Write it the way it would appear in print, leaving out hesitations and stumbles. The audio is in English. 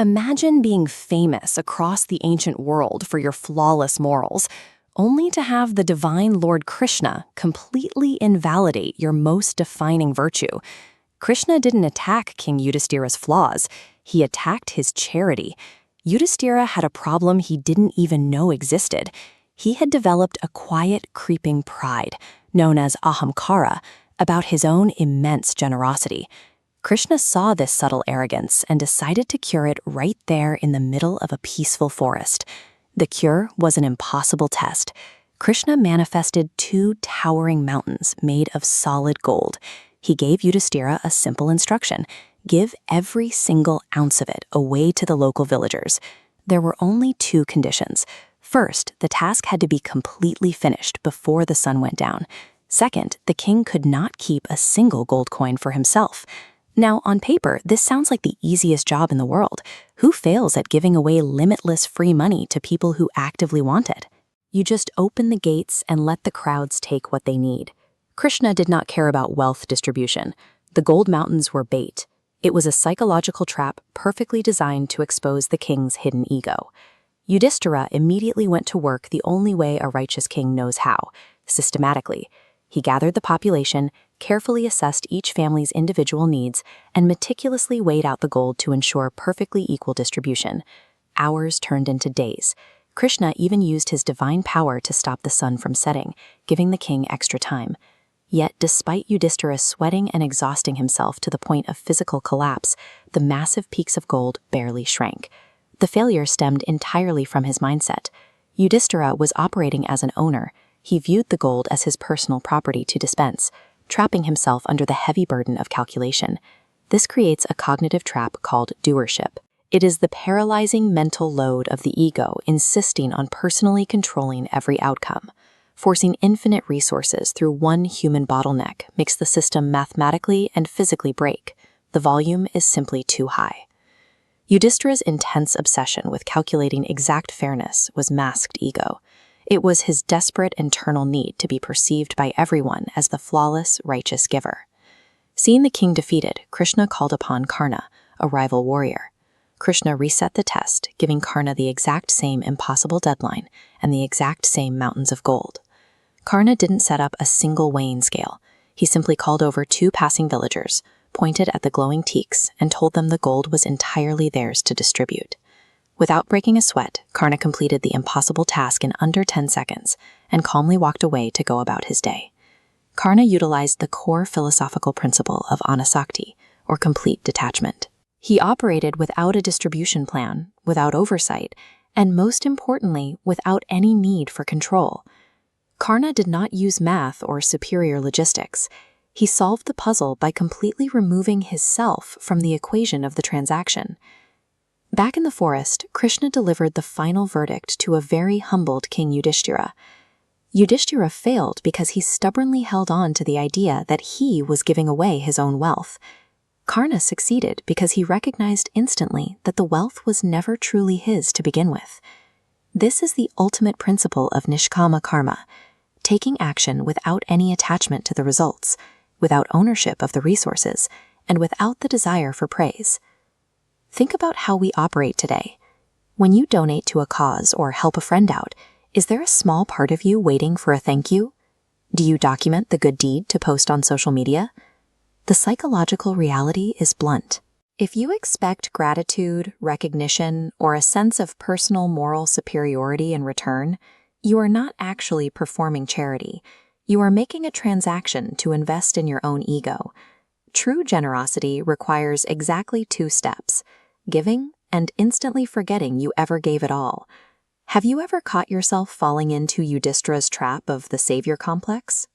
Imagine being famous across the ancient world for your flawless morals, only to have the divine Lord Krishna completely invalidate your most defining virtue. Krishna didn't attack King Yudhishthira's flaws, he attacked his charity. Yudhishthira had a problem he didn't even know existed. He had developed a quiet, creeping pride, known as ahamkara, about his immense immense generosity. Krishna saw this subtle arrogance and decided to cure it right there in the middle of a peaceful forest. The cure was an impossible test. Krishna manifested 2 towering mountains made of solid gold. He gave Yudhishthira a simple instruction: give every single ounce of it away to the local villagers. There were only 2 conditions. First, the task had to be completely finished before the sun went down. Second, the king could not keep a single gold coin for himself. Now, on paper, this sounds like the easiest job in the world. Who fails at giving away limitless free money to people who actively want it? You just open the gates and let the crowds take what they need. Krishna did not care about wealth distribution. The gold mountains were bait. It was a psychological trap perfectly designed to expose the king's hidden ego. Yudhishthira immediately went to work the only way a righteous king knows how: systematically. He gathered the population, carefully assessed each family's individual needs, and meticulously weighed out the gold to ensure perfectly equal distribution. Hours turned into days. Krishna even used his divine power to stop the sun from setting, giving the king extra time. Yet, despite Yudhishthira sweating and exhausting himself to the point of physical collapse, the massive peaks of gold barely shrank. The failure stemmed entirely from his mindset. Yudhishthira was operating as an owner. He viewed the gold as his personal property to dispense, trapping himself under the heavy burden of calculation. This creates a cognitive trap called doership. It is the paralyzing mental load of the ego insisting on personally controlling every outcome. Forcing infinite resources through one human bottleneck makes the system mathematically and physically break. The volume is simply too high. Yudhishthira's intense obsession with calculating exact fairness was masked ego. It was his desperate internal need to be perceived by everyone as the flawless, righteous giver. Seeing the king defeated, Krishna called upon Karna, a rival warrior. Krishna reset the test, giving Karna the exact same impossible deadline and the exact same mountains of gold. Karna didn't set up a single weighing scale. He simply called over 2 passing villagers, pointed at the glowing teaks, and told them the gold was entirely theirs to distribute. Without breaking a sweat, Karna completed the impossible task in under 10 seconds and calmly walked away to go about his day. Karna utilized the core philosophical principle of anasakti, or complete detachment. He operated without a distribution plan, without oversight, and most importantly, without any need for control. Karna did not use math or superior logistics. He solved the puzzle by completely removing his self from the equation of the transaction. Back in the forest, Krishna delivered the final verdict to a very humbled King Yudhishthira. Yudhishthira failed because he stubbornly held on to the idea that he was giving away his own wealth. Karna succeeded because he recognized instantly that the wealth was never truly his to begin with. This is the ultimate principle of nishkama karma, taking action without any attachment to the results, without ownership of the resources, and without the desire for praise. Think about how we operate today. When you donate to a cause or help a friend out, is there a small part of you waiting for a thank you? Do you document the good deed to post on social media? The psychological reality is blunt. If you expect gratitude, recognition, or a sense of personal moral superiority in return, you are not actually performing charity. You are making a transaction to invest in your own ego. True generosity requires exactly 2 steps: giving and instantly forgetting you ever gave at all. Have you ever caught yourself falling into Yudhishthira's trap of the savior complex?